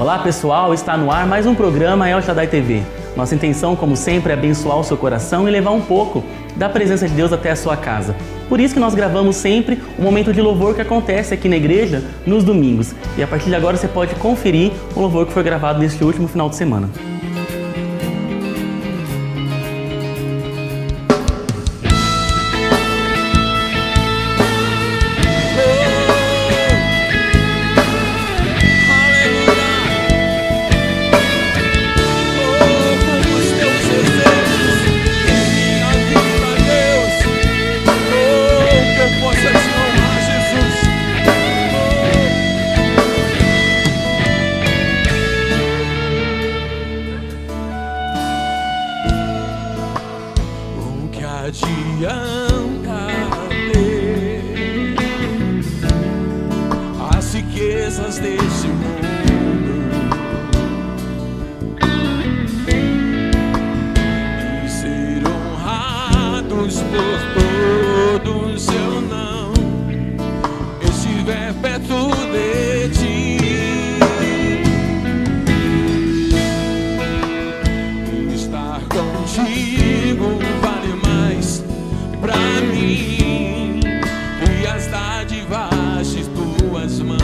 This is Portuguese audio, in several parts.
Olá pessoal, está no ar mais um programa El Shaddai TV. Nossa intenção, como sempre, é abençoar o seu coração e levar um pouco da presença de Deus até a sua casa. Por isso que nós gravamos sempre um momento de louvor que acontece aqui na igreja nos domingos. E a partir de agora você pode conferir o louvor que foi gravado neste último final de semana. Adianta ter as riquezas desse mundo e ser honrados por todos, eu não estiver perto de ti. Estar contigo vale mais pra mim e as dádivas de tuas mãos.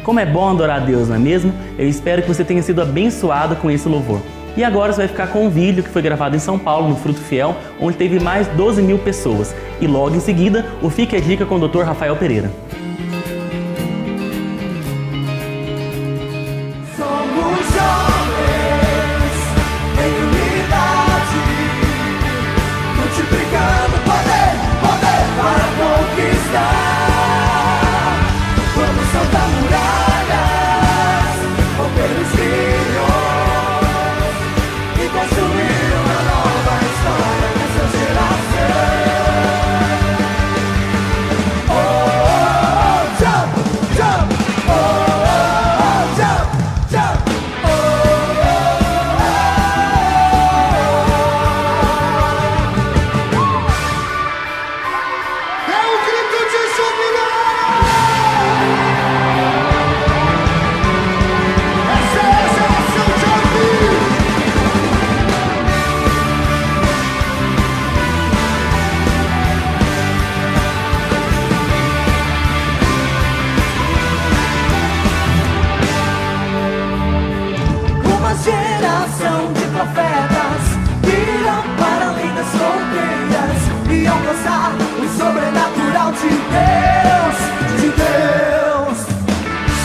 Como é bom adorar a Deus, não é mesmo? Eu espero que você tenha sido abençoado com esse louvor. E agora você vai ficar com um vídeo que foi gravado em São Paulo, no Fruto Fiel, onde teve mais 12.000 pessoas. E logo em seguida, o Fique a Dica com o Dr. Rafael Pereira. Somos jovens em unidade, multiplicando poder para conquistar. Vamos saltar muralhas, romper os grilhos e construir uma nova história nessa geração. Oh, oh, oh, jump, jump, oh, oh, oh, jump, jump, oh, oh, oh. É um grito de júbilo! Essa é a geração de ouvir! Uma geração de profetas irão para além das fronteiras e alcançar o sobrenatural de Deus, de Deus.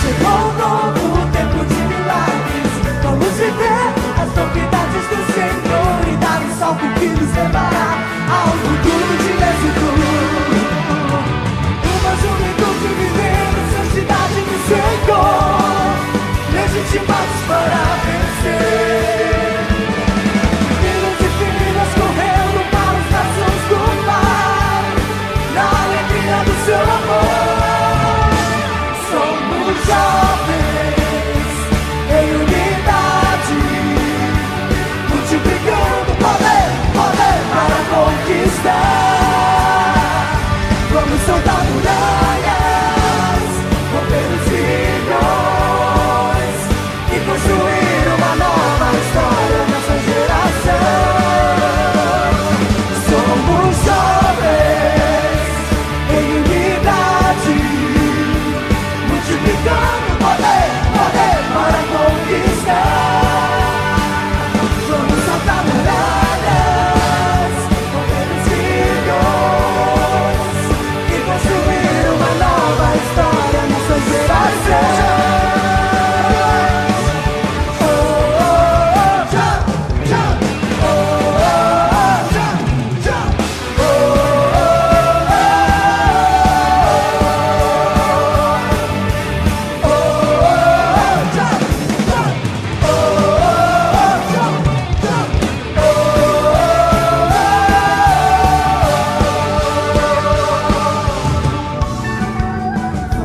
Chegou um novo tempo de milagres, vamos viver as novidades do Senhor e dar um salto que nos levará ao futuro de êxito. Uma juventude vivendo santidade no Senhor, legitimados para vencer. Filhos e filhas correndo para os braços do Pai, na alegria do seu amor. Somos jovens em unidade, multiplicando poder para conquistar. Vamos soltar muralhas, romper os grilhos e construir uma nova história nessa geração. Somos jovens em unidade, multiplicando poder para conquistar. Vamos saltar muralhas, romper os grilhos e construir uma nova história nessa geração.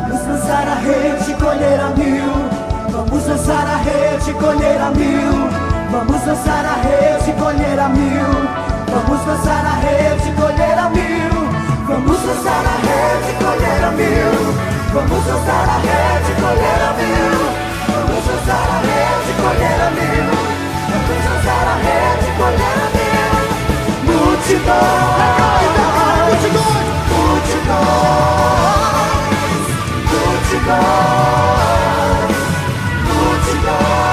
Vamos lançar a rede e colher a mil. Vamos lançar a rede e colher a mil. Vamos lançar a rede e colher a mil. Vamos lançar a rede e colher a mil. Vamos lançar a rede e colher a mil. Vamos lançar a rede e colher a mil. Vamos lançar a rede e colher a mil. Vamos lançar a rede e colher a mil. Multidões, multidões, multidões, multidões, multidões,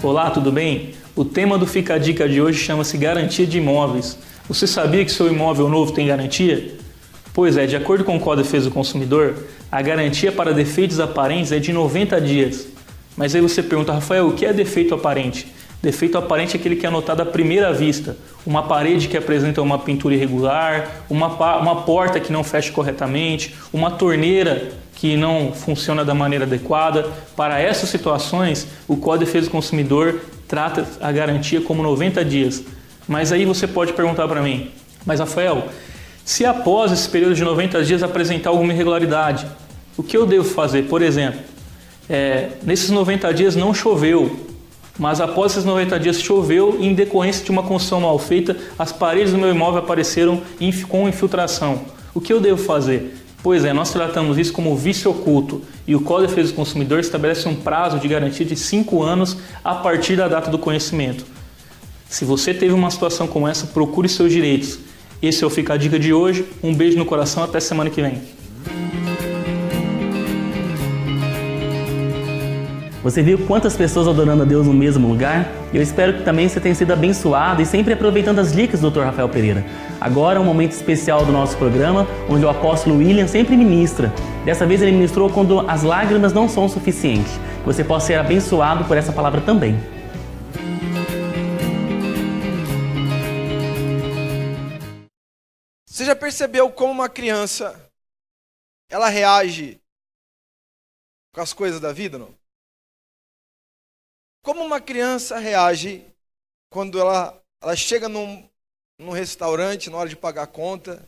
Olá, tudo bem? O tema do Fica a Dica de hoje chama-se Garantia de Imóveis. Você sabia que seu imóvel novo tem garantia? Pois é, de acordo com o Código de Defesa do Consumidor, a garantia para defeitos aparentes é de 90 dias. Mas aí você pergunta, Rafael, o que é defeito aparente? Defeito aparente é aquele que é notado à primeira vista. Uma parede que apresenta uma pintura irregular, uma porta que não fecha corretamente, uma torneira que não funciona da maneira adequada. Para essas situações, o Código de Defesa do Consumidor trata a garantia como 90 dias. Mas aí você pode perguntar para mim, mas Rafael, se após esse período de 90 dias apresentar alguma irregularidade, o que eu devo fazer? Por exemplo, nesses 90 dias não choveu, mas após esses 90 dias choveu e em decorrência de uma construção mal feita, as paredes do meu imóvel apareceram com infiltração. O que eu devo fazer? Pois é, nós tratamos isso como vício oculto e o Código de Defesa do Consumidor estabelece um prazo de garantia de 5 anos a partir da data do conhecimento. Se você teve uma situação como essa, procure seus direitos. Esse é o Fica a Dica de hoje. Um beijo no coração, até semana que vem. Você viu quantas pessoas adorando a Deus no mesmo lugar? Eu espero que também você tenha sido abençoado e sempre aproveitando as dicas do Dr. Rafael Pereira. Agora é um momento especial do nosso programa, onde o apóstolo William sempre ministra. Dessa vez ele ministrou quando as lágrimas não são suficientes. Que você possa ser abençoado por essa palavra também. Você já percebeu como uma criança ela reage com as coisas da vida, não? Como uma criança reage quando ela chega num restaurante na hora de pagar a conta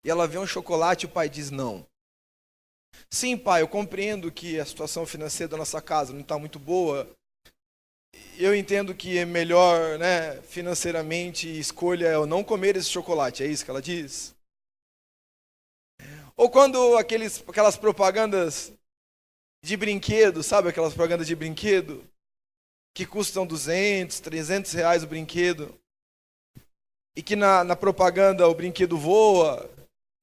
e ela vê um chocolate e o pai diz não. Sim, pai, eu compreendo que a situação financeira da nossa casa não está muito boa. Eu entendo que é melhor, né, financeiramente, escolha eu não comer esse chocolate, é isso que ela diz? Ou quando aquelas propagandas de brinquedo, sabe aquelas propagandas de brinquedo? Que custam 200, 300 reais o brinquedo, e que na propaganda o brinquedo voa,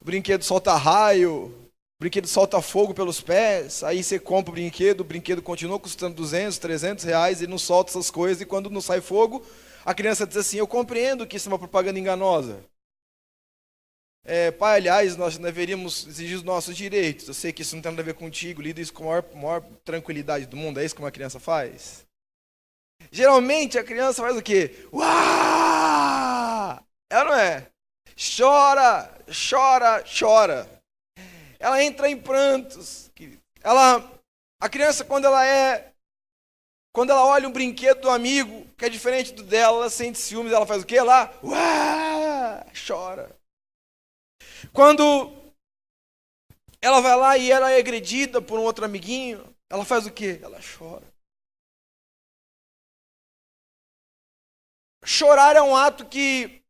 o brinquedo solta raio, o brinquedo solta fogo pelos pés, aí você compra o brinquedo continua custando 200, 300 reais e não solta essas coisas, e quando não sai fogo, a criança diz assim, eu compreendo que isso é uma propaganda enganosa. Pai, aliás, nós deveríamos exigir os nossos direitos, eu sei que isso não tem nada a ver contigo, lida isso com a maior tranquilidade do mundo, é isso que uma criança faz? Geralmente a criança faz o quê? Uau! Ela não é? Chora, chora, chora. Ela entra em prantos. A criança, quando ela olha um brinquedo do amigo, que é diferente do dela, ela sente ciúmes, ela faz o quê? Ela chora. Quando ela vai lá e ela é agredida por um outro amiguinho, ela faz o quê? Ela chora. Chorar é um ato que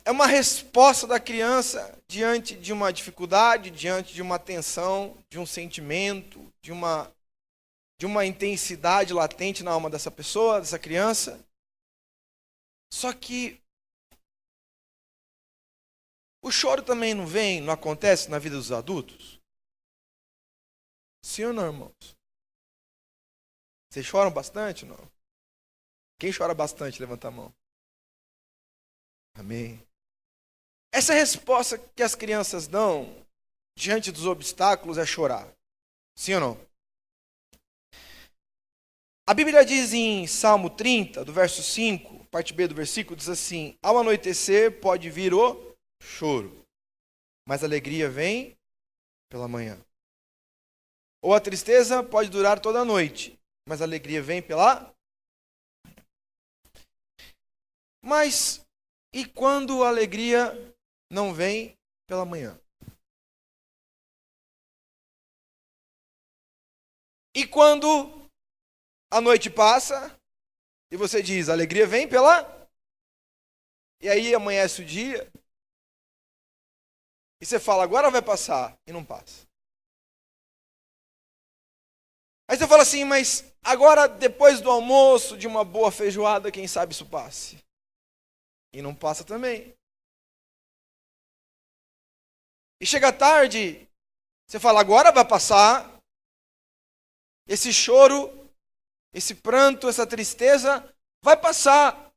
é uma resposta da criança diante de uma dificuldade, diante de uma tensão, de um sentimento, de uma intensidade latente na alma dessa pessoa, dessa criança. Só que o choro também não acontece na vida dos adultos? Sim ou não, irmãos? Vocês choram bastante ou não? Quem chora bastante, levanta a mão. Amém. Essa resposta que as crianças dão diante dos obstáculos é chorar. Sim ou não? A Bíblia diz em Salmo 30, do verso 5, parte B do versículo, diz assim, ao anoitecer pode vir o choro, mas a alegria vem pela manhã. Ou a tristeza pode durar toda a noite, mas a alegria vem pela... Mas... E quando a alegria não vem pela manhã? E quando a noite passa e você diz, a alegria vem pela... E aí amanhece o dia e você fala, agora vai passar, e não passa. Aí você fala assim, mas agora depois do almoço, de uma boa feijoada, quem sabe isso passe. E não passa também. E chega tarde, você fala, agora vai passar. Esse choro, esse pranto, essa tristeza, vai passar.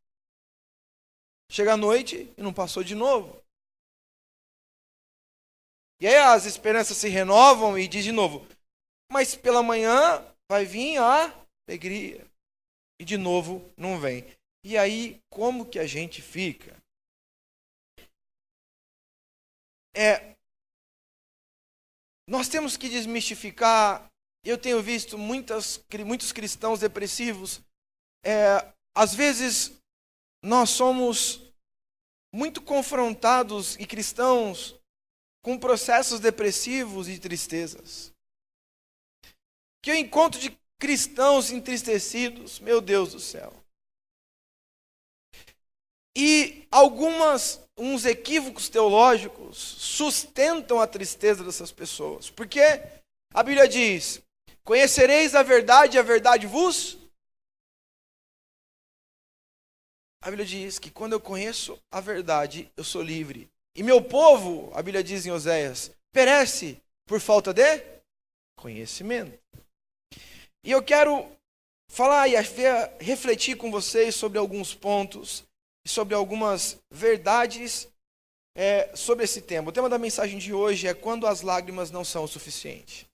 Chega a noite e não passou de novo. E aí as esperanças se renovam e diz de novo, mas pela manhã vai vir a alegria. E de novo não vem. E aí, como que a gente fica? Nós temos que desmistificar. Eu tenho visto muitos cristãos depressivos às vezes, nós somos muito confrontados e cristãos com processos depressivos e tristezas. Que eu encontro de cristãos entristecidos, meu Deus do céu. E uns equívocos teológicos sustentam a tristeza dessas pessoas. Porque a Bíblia diz: conhecereis a verdade e a verdade vos... A Bíblia diz que quando eu conheço a verdade, eu sou livre. E meu povo, a Bíblia diz em Oséias, perece por falta de conhecimento. E eu quero falar e refletir com vocês sobre alguns pontos, sobre algumas verdades sobre esse tema. O tema da mensagem de hoje é: quando as lágrimas não são o suficiente.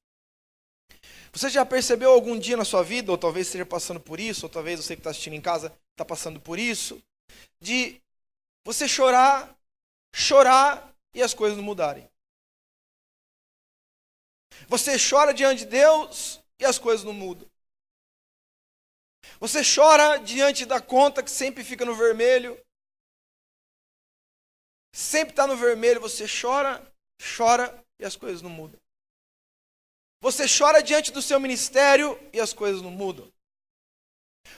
Você já percebeu algum dia na sua vida, ou talvez esteja passando por isso, ou talvez você que está assistindo em casa está passando por isso, de você chorar e as coisas não mudarem? Você chora diante de Deus e as coisas não mudam. Você chora diante da conta que sempre fica no vermelho. Sempre está no vermelho, você chora e as coisas não mudam. Você chora diante do seu ministério e as coisas não mudam.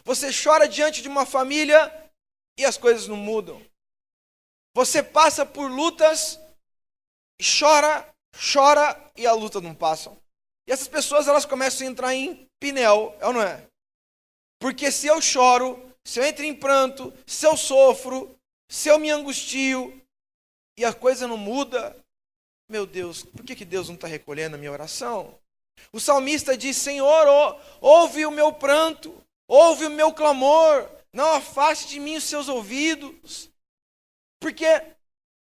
Você chora diante de uma família e as coisas não mudam. Você passa por lutas, chora e a luta não passa. E essas pessoas, elas começam a entrar em pinel, é ou não é? Porque se eu choro, se eu entro em pranto, se eu sofro, se eu me angustio e a coisa não muda, meu Deus, por que Deus não está recolhendo a minha oração? O salmista diz: Senhor, ouve o meu pranto, ouve o meu clamor, não afaste de mim os seus ouvidos. Porque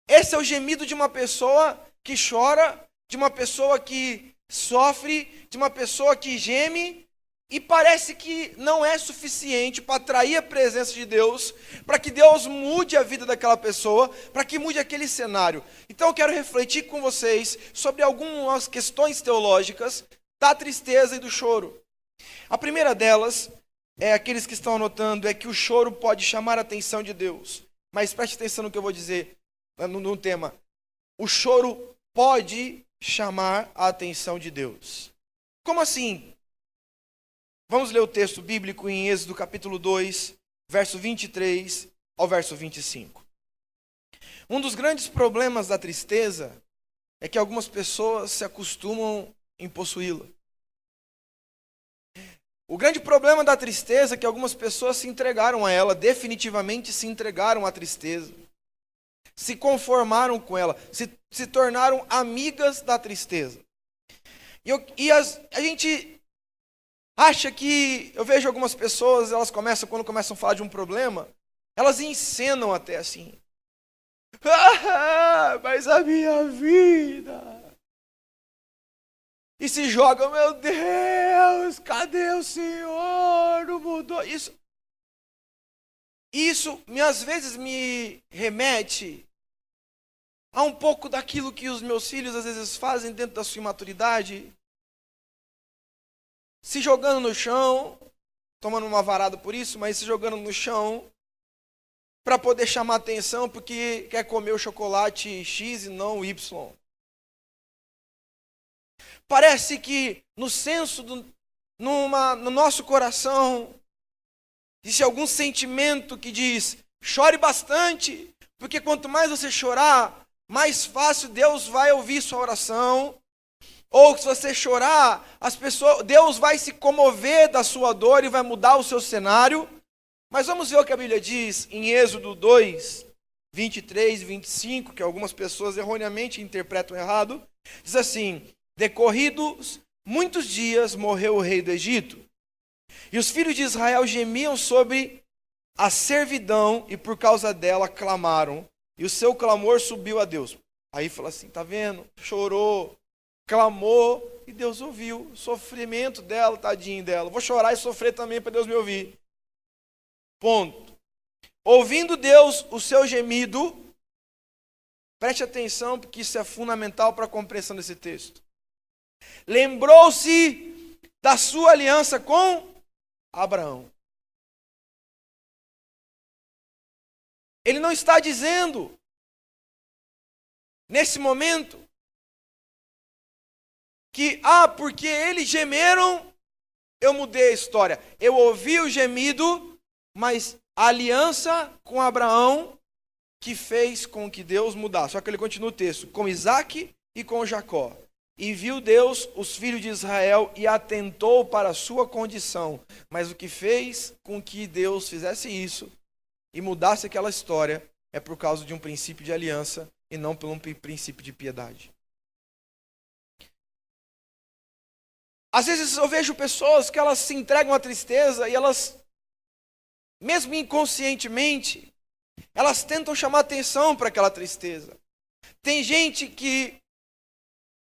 esse é o gemido de uma pessoa que chora, de uma pessoa que sofre, de uma pessoa que geme, e parece que não é suficiente para atrair a presença de Deus, para que Deus mude a vida daquela pessoa, para que mude aquele cenário. Então eu quero refletir com vocês sobre algumas questões teológicas da tristeza e do choro. A primeira delas, aqueles que estão anotando, é que o choro pode chamar a atenção de Deus. Mas preste atenção no que eu vou dizer no tema. O choro pode chamar a atenção de Deus. Como assim? Vamos ler o texto bíblico em Êxodo capítulo 2, verso 23 ao verso 25. Um dos grandes problemas da tristeza é que algumas pessoas se acostumam em possuí-la. O grande problema da tristeza é que algumas pessoas se entregaram a ela, definitivamente se entregaram à tristeza. Se conformaram com ela, se tornaram amigas da tristeza. A gente acha que, eu vejo algumas pessoas, quando começam a falar de um problema, elas encenam até assim. Mas a minha vida... E se jogam: meu Deus, cadê o Senhor? Não mudou. Isso às vezes me remete a um pouco daquilo que os meus filhos às vezes fazem dentro da sua imaturidade. Se jogando no chão, tomando uma varada por isso, mas se jogando no chão para poder chamar atenção porque quer comer o chocolate X e não o Y. Parece que no senso, no nosso coração, existe algum sentimento que diz: chore bastante, porque quanto mais você chorar, mais fácil Deus vai ouvir sua oração. Ou se você chorar, Deus vai se comover da sua dor e vai mudar o seu cenário. Mas vamos ver o que a Bíblia diz em Êxodo 2, 23 e 25, que algumas pessoas erroneamente interpretam errado. Diz assim: decorridos muitos dias, morreu o rei do Egito, e os filhos de Israel gemiam sobre a servidão, e por causa dela clamaram, e o seu clamor subiu a Deus. Aí fala assim, tá vendo? Chorou, clamou, e Deus ouviu o sofrimento dela, tadinho dela. Vou chorar e sofrer também para Deus me ouvir. Ponto. Ouvindo Deus o seu gemido, preste atenção, porque isso é fundamental para a compreensão desse texto. Lembrou-se da sua aliança com Abraão. Ele não está dizendo, nesse momento, que, porque eles gemeram, eu mudei a história. Eu ouvi o gemido, mas a aliança com Abraão que fez com que Deus mudasse. Só que ele continua o texto, com Isaac e com Jacó. E viu Deus os filhos de Israel e atentou para a sua condição. Mas o que fez com que Deus fizesse isso e mudasse aquela história é por causa de um princípio de aliança e não por um princípio de piedade. Às vezes eu vejo pessoas que elas se entregam à tristeza e elas, mesmo inconscientemente, elas tentam chamar atenção para aquela tristeza. Tem gente que,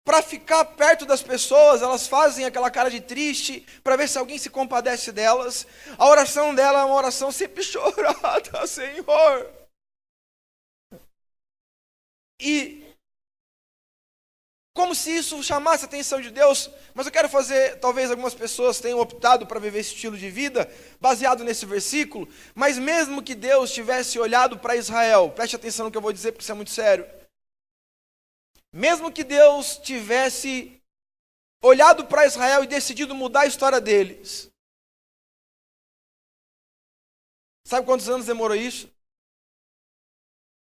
para ficar perto das pessoas, elas fazem aquela cara de triste para ver se alguém se compadece delas. A oração dela é uma oração sempre chorada, Senhor. E como se isso chamasse a atenção de Deus, mas eu quero fazer, talvez algumas pessoas tenham optado para viver esse estilo de vida, baseado nesse versículo, mas mesmo que Deus tivesse olhado para Israel, preste atenção no que eu vou dizer, porque isso é muito sério. Mesmo que Deus tivesse olhado para Israel e decidido mudar a história deles, sabe quantos anos demorou isso?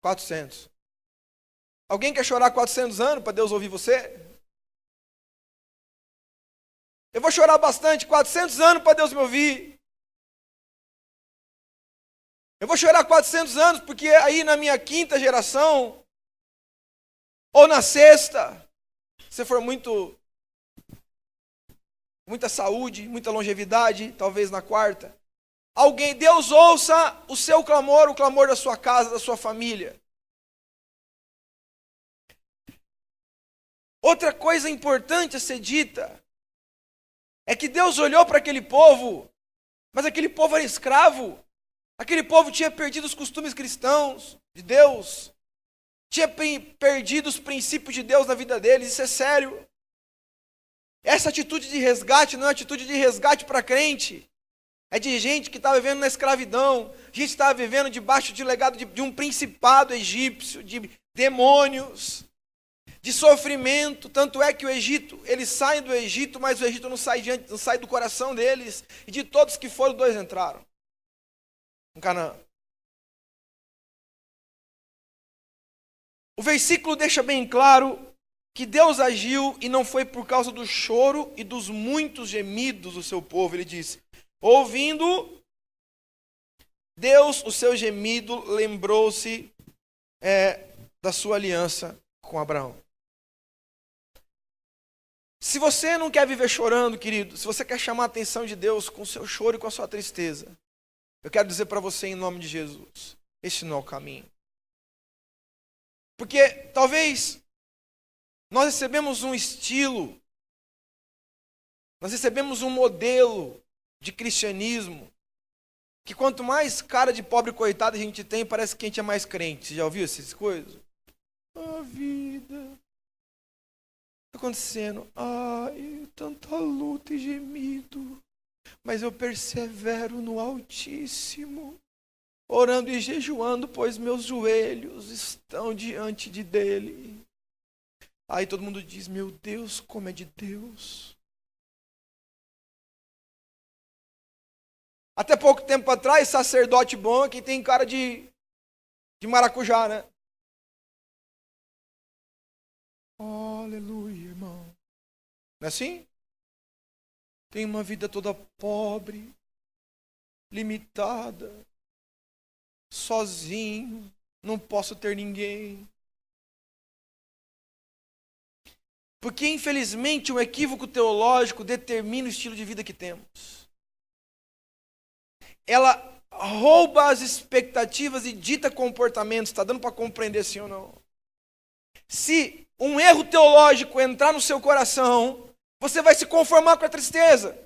400. Alguém quer chorar 400 anos para Deus ouvir você? Eu vou chorar bastante, 400 anos para Deus me ouvir. Eu vou chorar 400 anos porque aí na minha quinta geração, ou na sexta, se for muita saúde, muita longevidade, talvez na quarta, Deus ouça o seu clamor, o clamor da sua casa, da sua família. Outra coisa importante a ser dita é que Deus olhou para aquele povo, mas aquele povo era escravo. Aquele povo tinha perdido os costumes cristãos de Deus, tinha perdido os princípios de Deus na vida deles. Isso é sério. Essa atitude de resgate não é atitude de resgate para crente. É de gente que está vivendo na escravidão, gente que está vivendo debaixo de legado de um principado egípcio, de demônios, de sofrimento. Tanto é que o Egito, eles saem do Egito, mas o Egito não sai do coração deles. E de todos que foram, 2 entraram em Canaã. O versículo deixa bem claro que Deus agiu e não foi por causa do choro e dos muitos gemidos do seu povo. Ele diz, ouvindo Deus o seu gemido, lembrou-se da sua aliança com Abraão. Se você não quer viver chorando, querido, se você quer chamar a atenção de Deus com o seu choro e com a sua tristeza, eu quero dizer para você em nome de Jesus, esse não é o caminho. Porque talvez nós recebemos um estilo, nós recebemos um modelo de cristianismo, que quanto mais cara de pobre coitado a gente tem, parece que a gente é mais crente. Você já ouviu essas coisas? A vida está acontecendo, tanta luta e gemido, mas eu persevero no Altíssimo, orando e jejuando, pois meus joelhos estão diante dele. Aí todo mundo diz, meu Deus, como é de Deus. Até pouco tempo atrás, sacerdote bom, que tem cara de maracujá, né? Aleluia, irmão. Não é assim? Tem uma vida toda pobre, limitada, sozinho, não posso ter ninguém. Porque, infelizmente, o equívoco teológico determina o estilo de vida que temos. Ela rouba as expectativas e dita comportamentos. Está dando para compreender sim ou não? Se um erro teológico entrar no seu coração, você vai se conformar com a tristeza.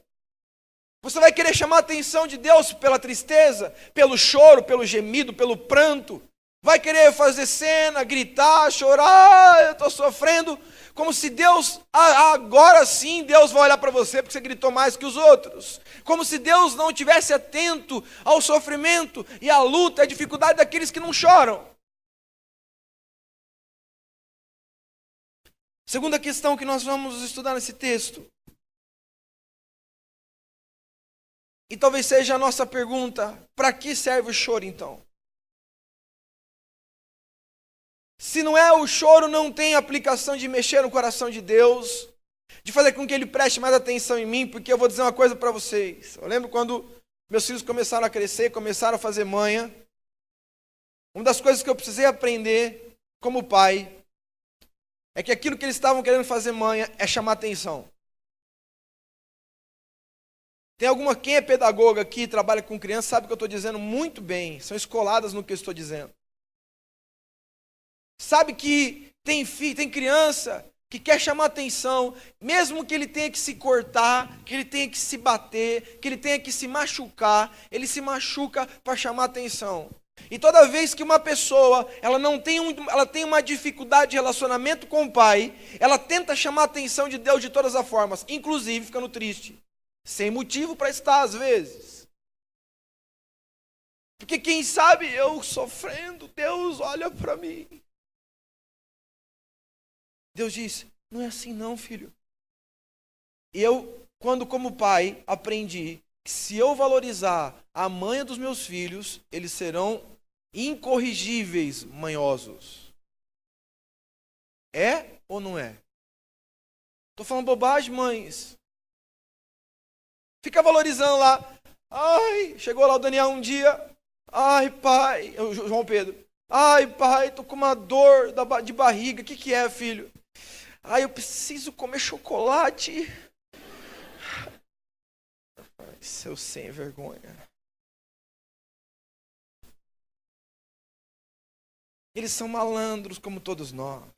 Você vai querer chamar a atenção de Deus pela tristeza, pelo choro, pelo gemido, pelo pranto. vai querer fazer cena, gritar, chorar, eu estou sofrendo, como se Deus, agora sim Deus vai olhar para você porque você gritou mais que os outros. Como se Deus não estivesse atento ao sofrimento e à luta, à dificuldade daqueles que não choram. Segunda questão que nós vamos estudar nesse texto. E talvez seja a nossa pergunta: para que serve o choro então? Se não é o choro, não tem aplicação de mexer no coração de Deus, de fazer com que Ele preste mais atenção em mim, porque eu vou dizer uma coisa para vocês. Eu lembro quando meus filhos começaram a crescer, começaram a fazer manha. Uma das coisas que eu precisei aprender como pai é que aquilo que eles estavam querendo fazer manha é chamar atenção. Quem é pedagoga aqui, trabalha com criança, sabe o que eu estou dizendo muito bem. São escoladas no que eu estou dizendo. Sabe que tem criança que quer chamar atenção, mesmo que ele tenha que se cortar, que ele tenha que se bater, que ele tenha que se machucar, ele se machuca para chamar atenção. E toda vez que uma pessoa ela tem uma dificuldade de relacionamento com o pai, ela tenta chamar a atenção de Deus de todas as formas, inclusive ficando triste. Sem motivo para estar, às vezes. Porque quem sabe eu sofrendo, Deus olha para mim. Deus diz: não é assim não, filho. E eu, quando como pai, aprendi que se eu valorizar a manha dos meus filhos, eles serão incorrigíveis manhosos. É ou não é? Estou falando bobagem, mães. Fica valorizando lá. Ai, chegou lá o Daniel um dia. Ai, pai. O João Pedro. Ai, pai, tô com uma dor de barriga. O que é, filho? Ai, eu preciso comer chocolate. Ai, seu sem vergonha. Eles são malandros como todos nós.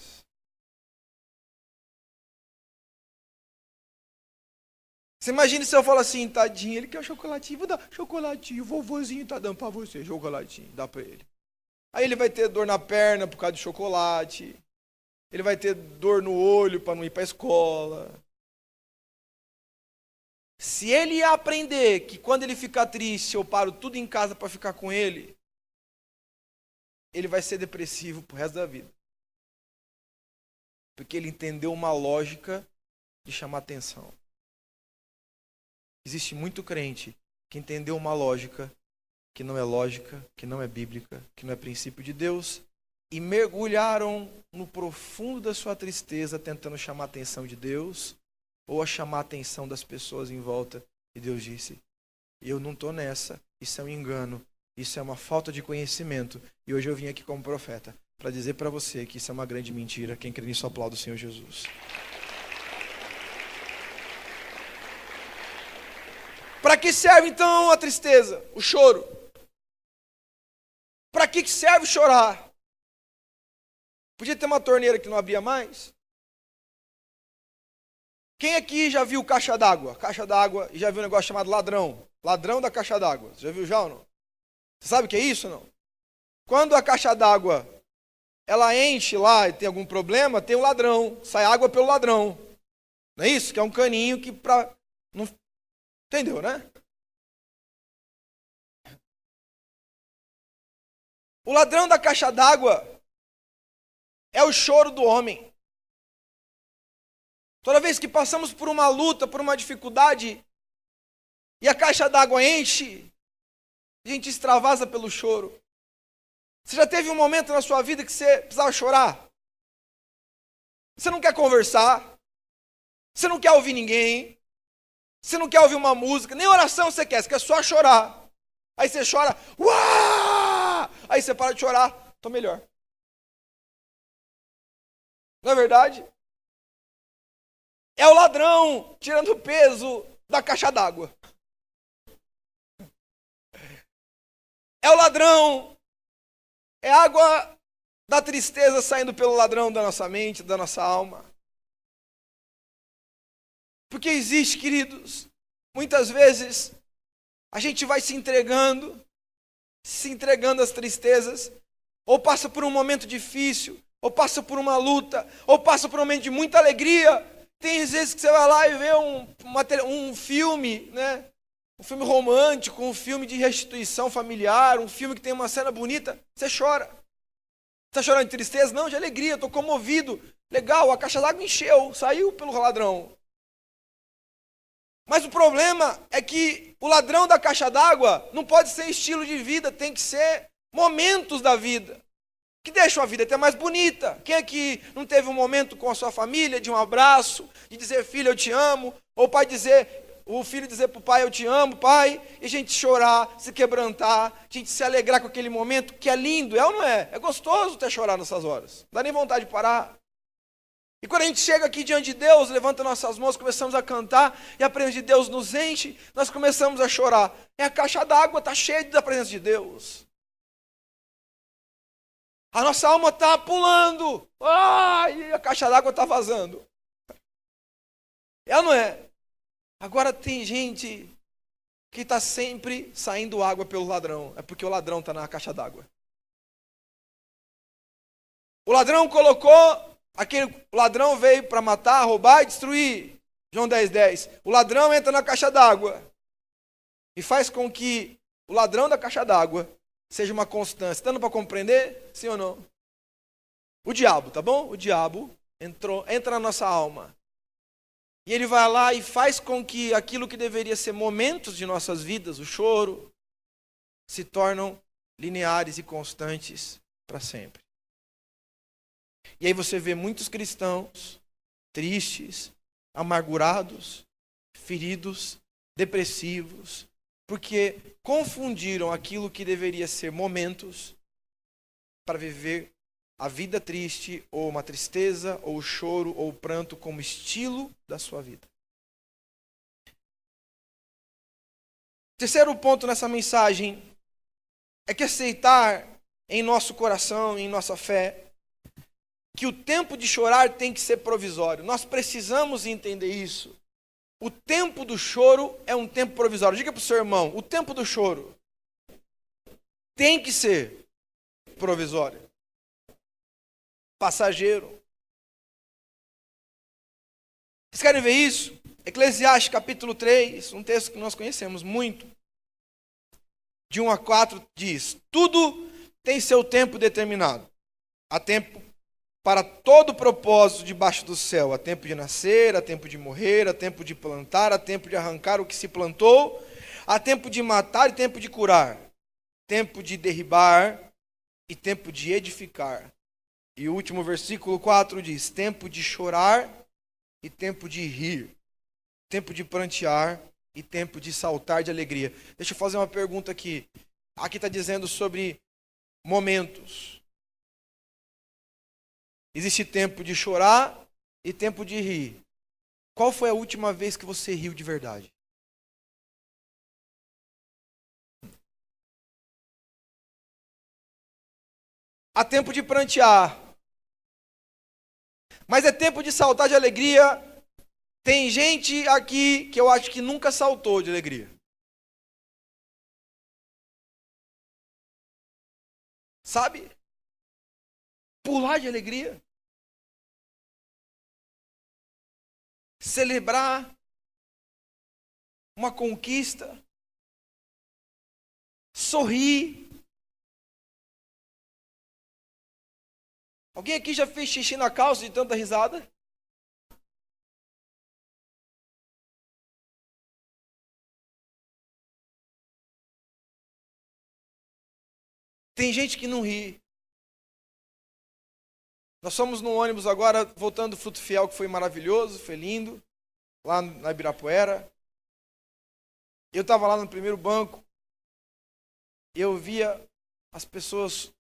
Você imagina se eu falar assim: tadinho, ele quer um chocolatinho, vou dar chocolatinho, o vovozinho tá dando pra você, chocolatinho, dá pra ele. Aí ele vai ter dor na perna por causa do chocolate, ele vai ter dor no olho para não ir pra escola. Se ele aprender que quando ele ficar triste, eu paro tudo em casa para ficar com ele, ele vai ser depressivo pro resto da vida. Porque ele entendeu uma lógica de chamar atenção. Existe muito crente que entendeu uma lógica que não é lógica, que não é bíblica, que não é princípio de Deus, e mergulharam no profundo da sua tristeza tentando chamar a atenção de Deus ou a chamar a atenção das pessoas em volta. E Deus disse: eu não estou nessa, isso é um engano, isso é uma falta de conhecimento. E hoje eu vim aqui como profeta para dizer para você que isso é uma grande mentira. Quem crê nisso aplauda o Senhor Jesus. Para que serve então a tristeza, o choro? Para que serve chorar? Podia ter uma torneira que não abria mais? Quem aqui já viu caixa d'água? Caixa d'água e já viu um negócio chamado ladrão? Ladrão da caixa d'água. Já viu já ou não? Você sabe o que é isso ou não? Quando a caixa d'água ela enche lá e tem algum problema, tem um ladrão. Sai água pelo ladrão. Não é isso? Que é um caninho que para... Não... Entendeu, né? O ladrão da caixa d'água é o choro do homem. Toda vez que passamos por uma luta, por uma dificuldade, e a caixa d'água enche, a gente extravasa pelo choro. Você já teve um momento na sua vida que você precisava chorar? Você não quer conversar, você não quer ouvir ninguém, você não quer ouvir uma música, nem oração você quer só chorar. Aí você chora, uau! Aí você para de chorar, tô melhor. Não é verdade? É o ladrão tirando o peso da caixa d'água. É o ladrão, é a água da tristeza saindo pelo ladrão da nossa mente, da nossa alma. Porque existe, queridos, muitas vezes a gente vai se entregando às tristezas, ou passa por um momento difícil, ou passa por uma luta, ou passa por um momento de muita alegria. Tem vezes que você vai lá e vê um filme, né? Um filme romântico, um filme de restituição familiar, um filme que tem uma cena bonita, você chora. Está chorando de tristeza? Não, de alegria, estou comovido. Legal, a caixa d'água encheu, saiu pelo ladrão. Mas o problema é que o ladrão da caixa d'água não pode ser estilo de vida, tem que ser momentos da vida, que deixam a vida até mais bonita. Quem aqui não teve um momento com a sua família, de um abraço, de dizer, filho, eu te amo, ou o filho dizer para o pai, eu te amo, pai, e a gente chorar, se quebrantar, a gente se alegrar com aquele momento, que é lindo, é ou não é? É gostoso até chorar nessas horas, não dá nem vontade de parar. E quando a gente chega aqui diante de Deus, levanta nossas mãos, começamos a cantar, e a presença de Deus nos enche, nós começamos a chorar. A caixa d'água está cheia da presença de Deus. A nossa alma está pulando, e a caixa d'água está vazando. É ou não é? Agora tem gente que está sempre saindo água pelo ladrão. É porque o ladrão está na caixa d'água. O ladrão o ladrão veio para matar, roubar e destruir. João 10:10. O ladrão entra na caixa d'água e faz com que o ladrão da caixa d'água seja uma constância. Dando para compreender? Sim ou não? O diabo, tá bom? O diabo entra na nossa alma. E ele vai lá e faz com que aquilo que deveria ser momentos de nossas vidas, o choro, se tornam lineares e constantes para sempre. E aí você vê muitos cristãos tristes, amargurados, feridos, depressivos, porque confundiram aquilo que deveria ser momentos para viver a vida triste, ou uma tristeza, ou o choro, ou o pranto como estilo da sua vida. Terceiro ponto nessa mensagem é que aceitar em nosso coração, em nossa fé, que o tempo de chorar tem que ser provisório. Nós precisamos entender isso. O tempo do choro é um tempo provisório. Diga para o seu irmão, o tempo do choro tem que ser provisório. Passageiro. Vocês querem ver isso? Eclesiastes capítulo 3, um texto que nós conhecemos muito. De 1 a 4 diz: tudo tem seu tempo determinado. Há tempo para todo propósito debaixo do céu. Há tempo de nascer, há tempo de morrer, há tempo de plantar, há tempo de arrancar o que se plantou, há tempo de matar e tempo de curar, tempo de derribar e tempo de edificar. E o último versículo 4 diz: tempo de chorar e tempo de rir, tempo de prantear e tempo de saltar de alegria. Deixa eu fazer uma pergunta aqui. Aqui está dizendo sobre momentos. Existe tempo de chorar e tempo de rir. Qual foi a última vez que você riu de verdade? Há tempo de prantear. Mas é tempo de saltar de alegria. Tem gente aqui que eu acho que nunca saltou de alegria. Sabe? Pular de alegria. Celebrar uma conquista. Sorrir. Alguém aqui já fez xixi na calça de tanta risada? Tem gente que não ri. Nós fomos no ônibus agora, voltando do Fruto Fiel, que foi maravilhoso, foi lindo, lá na Ibirapuera. Eu estava lá no primeiro banco, e eu via as pessoas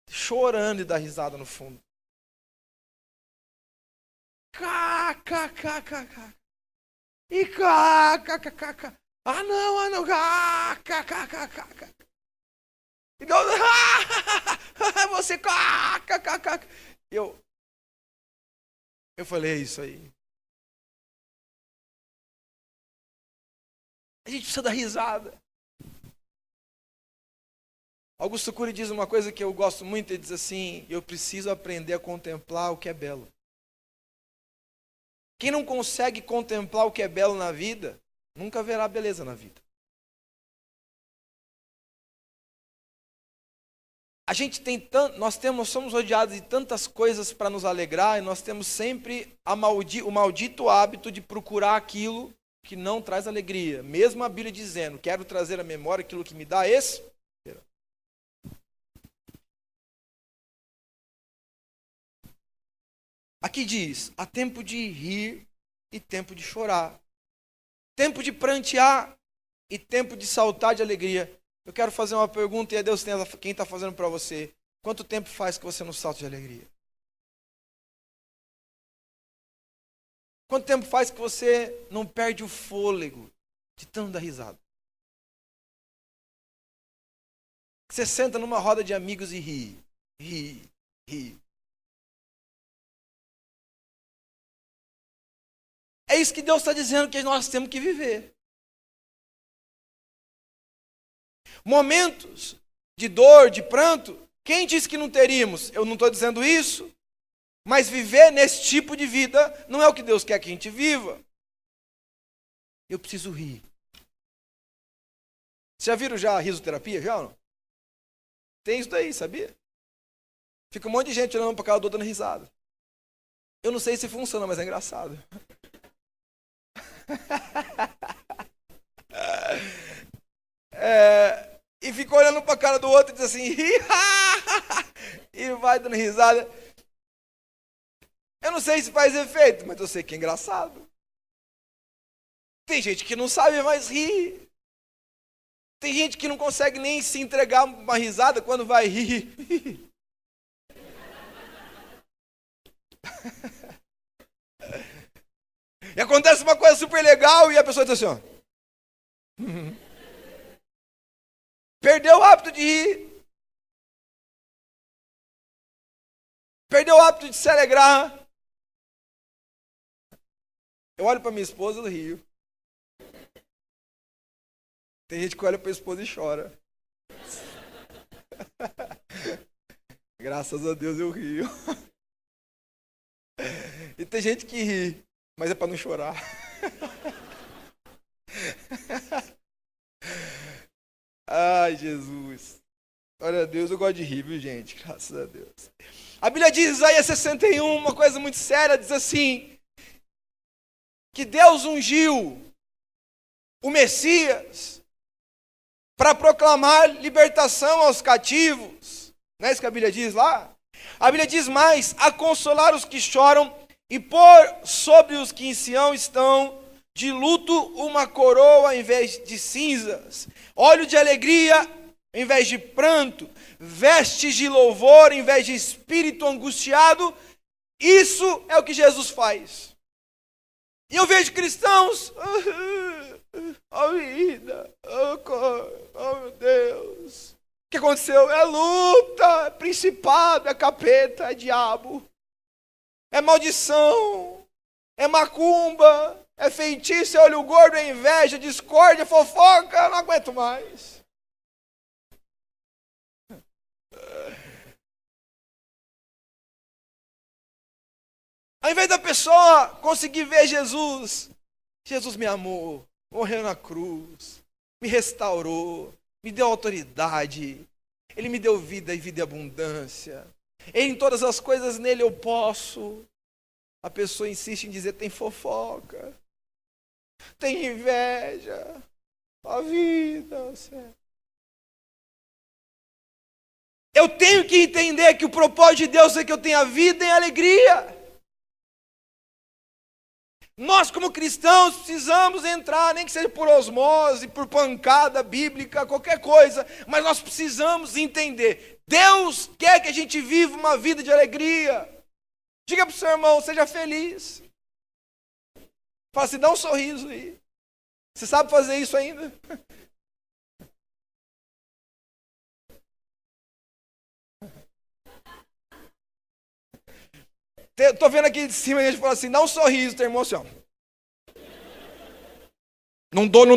chorando e dar risada no fundo. E não, então, você eu falei, é isso aí. A gente precisa dar risada. Augusto Cury diz uma coisa que eu gosto muito, ele diz assim: eu preciso aprender a contemplar o que é belo. Quem não consegue contemplar o que é belo na vida, nunca verá beleza na vida. A gente tem somos rodeados de tantas coisas para nos alegrar, e nós temos sempre o maldito hábito de procurar aquilo que não traz alegria. Mesmo a Bíblia dizendo: quero trazer à memória aquilo que me dá esse. Aqui diz: há tempo de rir e tempo de chorar. Tempo de prantear e tempo de saltar de alegria. Eu quero fazer uma pergunta, e é Deus quem está fazendo para você. Quanto tempo faz que você não salta de alegria? Quanto tempo faz que você não perde o fôlego de tanto dar risada? Você senta numa roda de amigos e ri. É isso que Deus está dizendo que nós temos que viver. Momentos de dor, de pranto, quem disse que não teríamos? Eu não estou dizendo isso, mas viver nesse tipo de vida não é o que Deus quer que a gente viva. Eu preciso rir. Vocês já viram a risoterapia? Já ou não? Tem isso daí, sabia? Fica um monte de gente olhando para cara do outro dando risada. Eu não sei se funciona, mas é engraçado. E fica olhando para a cara do outro e diz assim, e vai dando risada. Eu não sei se faz efeito, mas eu sei que é engraçado. Tem gente que não sabe mais rir. Tem gente que não consegue nem se entregar uma risada quando vai rir. E acontece uma coisa super legal e a pessoa diz assim, ó. Perdeu o hábito de rir. Perdeu o hábito de se alegrar. Eu olho para minha esposa e rio. Tem gente que olha para a esposa e chora. Graças a Deus eu rio. E tem gente que ri, mas é para não chorar. Ai, Jesus. Glória a Deus, eu gosto de rir, viu, gente? Graças a Deus. A Bíblia diz, Isaías 61, uma coisa muito séria, diz assim, que Deus ungiu o Messias para proclamar libertação aos cativos. Não é isso que a Bíblia diz lá? A Bíblia diz mais, a consolar os que choram e pôr sobre os que em Sião estão de luto uma coroa em vez de cinzas, óleo de alegria em vez de pranto, vestes de louvor em vez de espírito angustiado. Isso é o que Jesus faz. E eu vejo cristãos, a vida, oh meu Deus, o que aconteceu? É luta, é principado, é capeta, é diabo, é maldição, é macumba, é feitiço, é olho gordo, é inveja, discórdia, fofoca, eu não aguento mais. Ao invés da pessoa conseguir ver Jesus, Jesus me amou, morreu na cruz, me restaurou, me deu autoridade, Ele me deu vida e vida e abundância. Em todas as coisas nele eu posso. A pessoa insiste em dizer, tem fofoca, tem inveja, a vida. Certo? Eu tenho que entender que o propósito de Deus é que eu tenha vida e alegria. Nós, como cristãos, precisamos entrar, nem que seja por osmose, por pancada bíblica, qualquer coisa, mas nós precisamos entender. Deus quer que a gente viva uma vida de alegria. Diga para o seu irmão, seja feliz. Fala assim, dá um sorriso aí. Você sabe fazer isso ainda? Estou vendo aqui de cima e a gente fala assim, dá um sorriso, teu irmão, assim, ó. Não dou.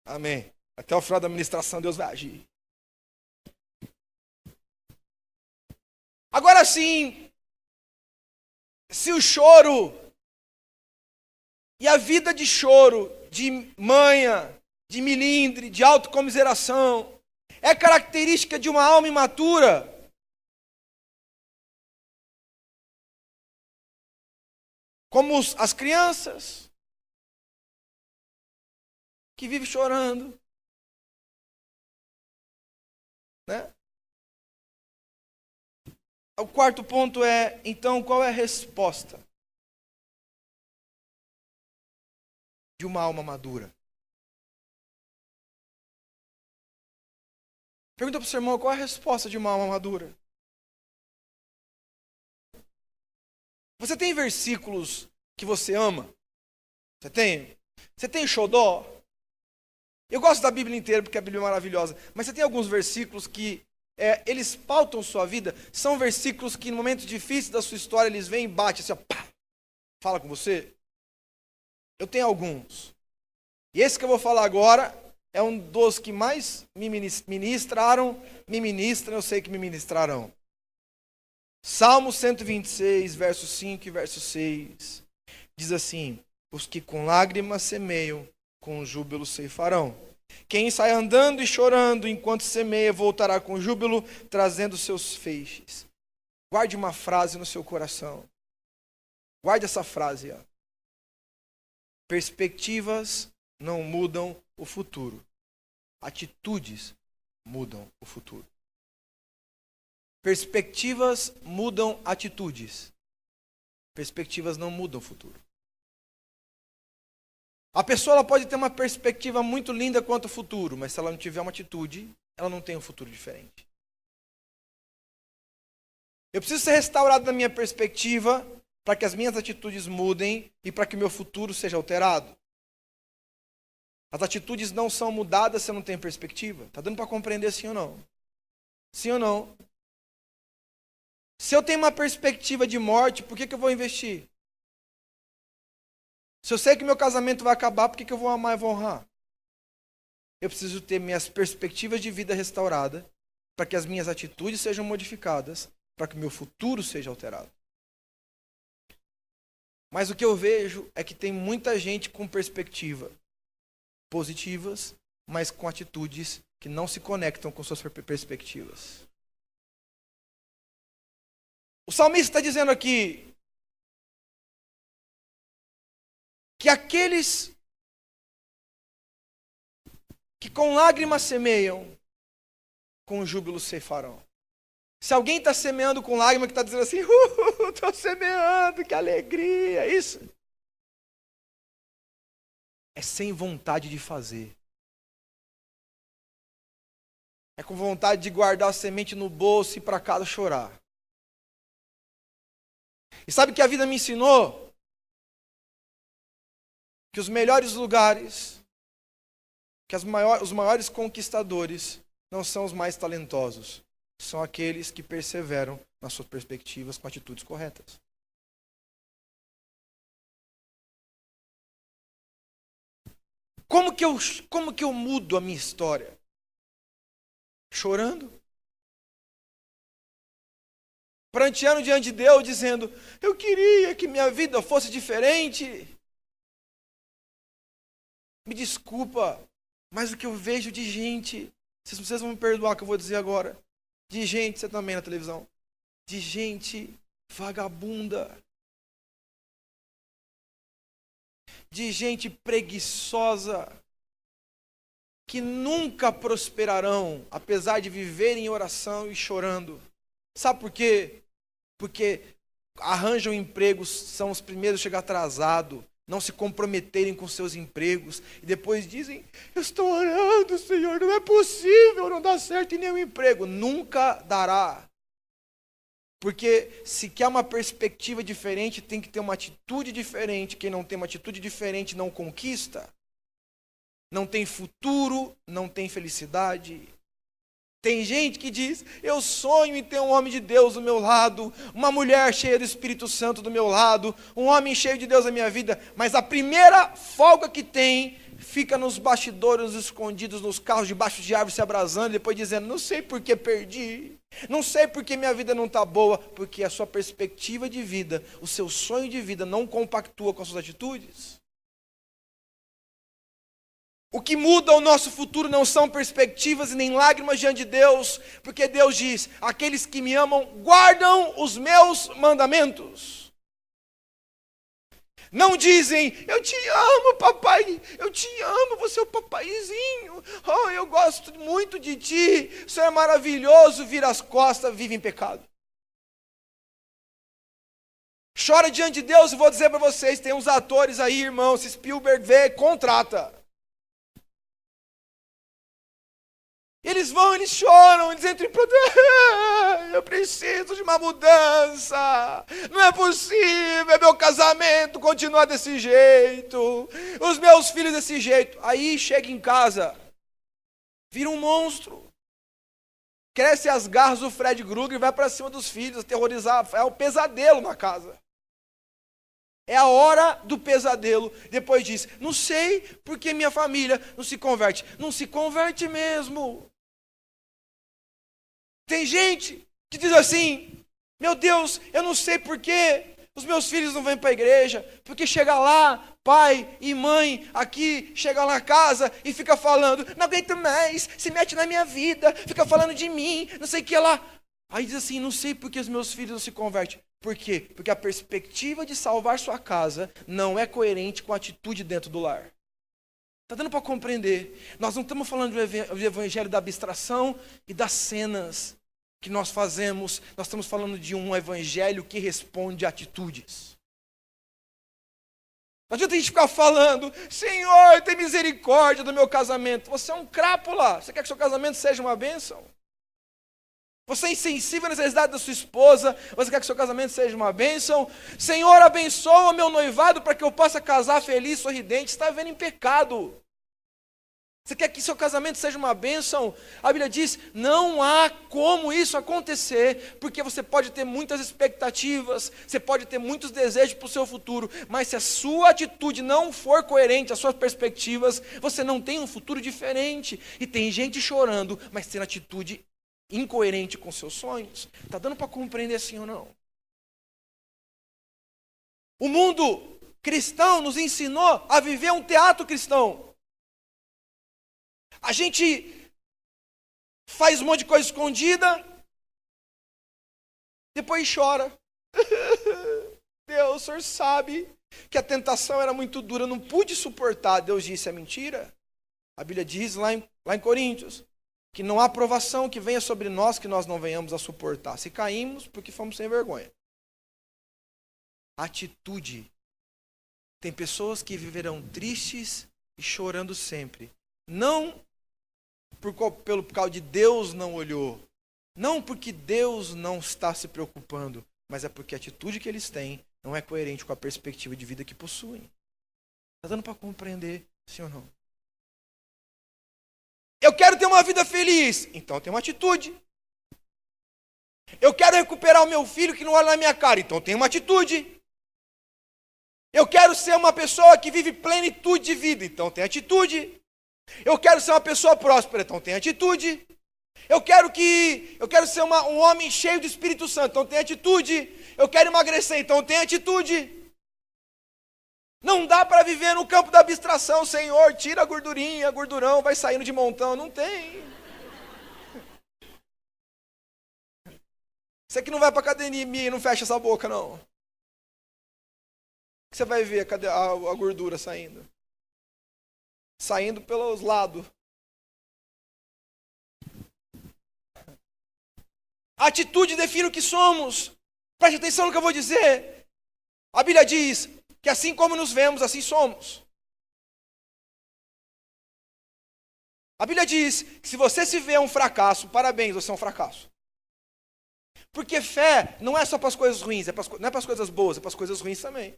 Amém. Até o final da ministração Deus vai agir. Agora sim, se o choro e a vida de choro, de manha, de milindre, de autocomiseração, é característica de uma alma imatura, como as crianças que vivem chorando, né? O quarto ponto é, então, qual é a resposta de uma alma madura? Pergunta para o seu irmão, qual é a resposta de uma alma madura? Você tem versículos que você ama? Você tem? Você tem xodó? Eu gosto da Bíblia inteira porque a Bíblia é maravilhosa, mas você tem alguns versículos que eles pautam sua vida? São versículos que no momento difícil da sua história eles vêm e batem assim, ó, pá, fala com você? Eu tenho alguns. E esse que eu vou falar agora é um dos que mais me ministram, eu sei que me ministrarão. Salmo 126, verso 5 e verso 6, diz assim: os que com lágrimas semeiam, com júbilo ceifarão. Quem sai andando e chorando enquanto semeia, voltará com júbilo, trazendo seus feixes. Guarde uma frase no seu coração. Guarde essa frase, ó. Perspectivas não mudam o futuro. Atitudes mudam o futuro. Perspectivas mudam atitudes. Perspectivas não mudam o futuro. A pessoa ela pode ter uma perspectiva muito linda quanto ao futuro, mas se ela não tiver uma atitude, ela não tem um futuro diferente. Eu preciso ser restaurado na minha perspectiva para que as minhas atitudes mudem e para que o meu futuro seja alterado. As atitudes não são mudadas se eu não tenho perspectiva. Está dando para compreender sim ou não? Sim ou não? Se eu tenho uma perspectiva de morte, por que eu vou investir? Se eu sei que meu casamento vai acabar, por que eu vou amar e vou honrar? Eu preciso ter minhas perspectivas de vida restauradas para que as minhas atitudes sejam modificadas, para que o meu futuro seja alterado. Mas o que eu vejo é que tem muita gente com perspectiva positivas, mas com atitudes que não se conectam com suas perspectivas. O salmista está dizendo aqui que aqueles que com lágrimas semeiam, com júbilo ceifarão. Se alguém está semeando com lágrimas, que está dizendo assim, estou semeando, que alegria, isso é sem vontade de fazer. É com vontade de guardar a semente no bolso e ir para casa chorar. E sabe o que a vida me ensinou? Que os melhores lugares, que os maiores conquistadores não são os mais talentosos, são aqueles que perseveram nas suas perspectivas com atitudes corretas. Como que eu mudo a minha história? Chorando? Pranteando diante de Deus, dizendo, eu queria que minha vida fosse diferente. Me desculpa, mas o que eu vejo de gente, vocês vão me perdoar o que eu vou dizer agora, de gente, você também na televisão, de gente vagabunda, de gente preguiçosa, que nunca prosperarão, apesar de viverem em oração e chorando. Sabe por quê? Porque arranjam empregos, são os primeiros a chegar atrasado, não se comprometerem com seus empregos, e depois dizem, eu estou orando, Senhor, não é possível, não dá certo em nenhum emprego. Nunca dará. Porque se quer uma perspectiva diferente, tem que ter uma atitude diferente. Quem não tem uma atitude diferente não conquista. Não tem futuro, não tem felicidade. Tem gente que diz, eu sonho em ter um homem de Deus do meu lado, uma mulher cheia do Espírito Santo do meu lado, um homem cheio de Deus na minha vida, mas a primeira folga que tem, fica nos bastidores, nos escondidos, nos carros, debaixo de árvores se abrasando, depois dizendo, não sei por que perdi, não sei por que minha vida não está boa, porque a sua perspectiva de vida, o seu sonho de vida não compactua com as suas atitudes. O que muda o nosso futuro não são perspectivas e nem lágrimas diante de Deus, porque Deus diz, aqueles que me amam guardam os meus mandamentos. Não dizem, eu te amo, papai, eu te amo, você é o papaizinho, oh, eu gosto muito de ti, o Senhor é maravilhoso, vira as costas, vive em pecado. Chora diante de Deus e vou dizer para vocês, tem uns atores aí, irmão, se Spielberg vê, contrata. Eles vão, eles choram, eles entram em protesto. Eu preciso de uma mudança. Não é possível meu casamento continuar desse jeito. Os meus filhos desse jeito. Aí chega em casa, vira um monstro. Cresce as garras do Fred Krueger e vai para cima dos filhos, aterrorizar. É um pesadelo na casa. É a hora do pesadelo. Depois diz, não sei porque minha família não se converte. Não se converte mesmo. Tem gente que diz assim, meu Deus, eu não sei porque os meus filhos não vêm para a igreja. Porque chega lá, pai e mãe aqui, chega lá na casa e fica falando, não aguento mais, se mete na minha vida, fica falando de mim, não sei o que lá. Aí diz assim, não sei porque os meus filhos não se convertem. Por quê? Porque a perspectiva de salvar sua casa não é coerente com a atitude dentro do lar. Está dando para compreender? Nós não estamos falando do evangelho da abstração e das cenas que nós fazemos. Nós estamos falando de um evangelho que responde a atitudes. Não adianta a gente ficar falando, Senhor, tem misericórdia do meu casamento. Você é um crápula. Você quer que seu casamento seja uma bênção? Você é insensível à necessidade da sua esposa, você quer que seu casamento seja uma bênção? Senhor, abençoa o meu noivado para que eu possa casar feliz, sorridente. Você está vivendo em pecado. Você quer que seu casamento seja uma bênção? A Bíblia diz, não há como isso acontecer, porque você pode ter muitas expectativas, você pode ter muitos desejos para o seu futuro, mas se a sua atitude não for coerente às suas perspectivas, você não tem um futuro diferente. E tem gente chorando, mas tendo atitude incoerente com seus sonhos. Está dando para compreender assim ou não? O mundo cristão nos ensinou a viver um teatro cristão. A gente faz um monte de coisa escondida, depois chora. Deus, o Senhor sabe que a tentação era muito dura, eu não pude suportar. Deus disse, é mentira. A Bíblia diz lá em Coríntios, que não há provação que venha sobre nós que nós não venhamos a suportar. Se caímos, porque fomos sem vergonha. Atitude. Tem pessoas que viverão tristes e chorando sempre. Não por causa de Deus não olhou. Não porque Deus não está se preocupando. Mas é porque a atitude que eles têm não é coerente com a perspectiva de vida que possuem. Está dando para compreender, sim ou não? Eu quero ter uma vida feliz. Então tem uma atitude. Eu quero recuperar o meu filho que não olha na minha cara. Então tem uma atitude. Eu quero ser uma pessoa que vive plenitude de vida. Então tem atitude. Eu quero ser uma pessoa próspera. Então tem atitude. Eu quero ser um homem cheio do Espírito Santo. Então tem atitude. Eu quero emagrecer. Então tem atitude. Não dá para viver no campo da abstração, Senhor, tira a gordurinha, gordurão, vai saindo de montão. Não tem. Você que não vai para academia e não fecha essa boca, não. Você vai ver a gordura saindo. Saindo pelos lados. A atitude define o que somos. Preste atenção no que eu vou dizer. A Bíblia diz que assim como nos vemos, assim somos. A Bíblia diz que se você se vê um fracasso, parabéns, você é um fracasso. Porque fé não é só para as coisas ruins, não é para as coisas boas, é para as coisas ruins também.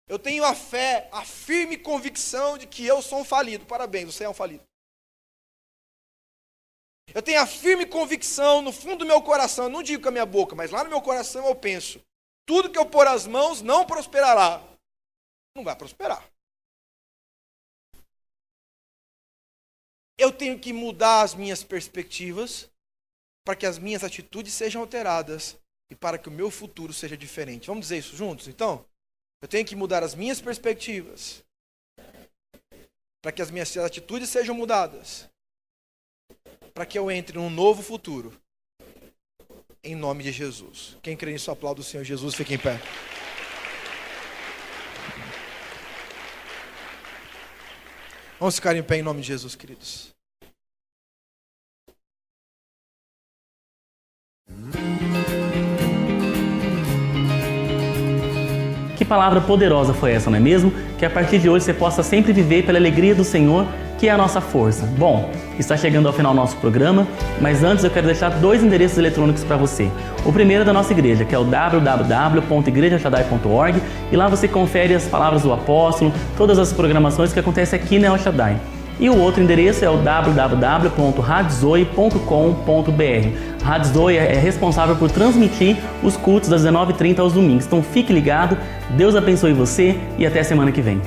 Eu tenho a fé, a firme convicção de que eu sou um falido. Parabéns, você é um falido. Eu tenho a firme convicção no fundo do meu coração, eu não digo com a minha boca, mas lá no meu coração eu penso, tudo que eu pôr as mãos não prosperará. Não vai prosperar. eu tenho que mudar as minhas perspectivas para que as minhas atitudes sejam alteradas e para que o meu futuro seja diferente. Vamos dizer isso juntos, então? Eu tenho que mudar as minhas perspectivas para que as minhas atitudes sejam mudadas, para que eu entre num novo futuro, em nome de Jesus. Quem crê nisso, aplauda o Senhor Jesus, fique em pé. Vamos ficar em pé em nome de Jesus, queridos. Que palavra poderosa foi essa, não é mesmo? Que a partir de hoje você possa sempre viver pela alegria do Senhor, que é a nossa força. Bom, está chegando ao final do nosso programa, mas antes eu quero deixar 2 endereços eletrônicos para você. O primeiro é da nossa igreja, que é o www.igrejashaddai.org, e lá você confere as palavras do apóstolo, todas as programações que acontecem aqui na El Shaddai. E o outro endereço é o www.radzoe.com.br. Radzoe é responsável por transmitir os cultos das 19h30 aos domingos. Então fique ligado, Deus abençoe você e até semana que vem.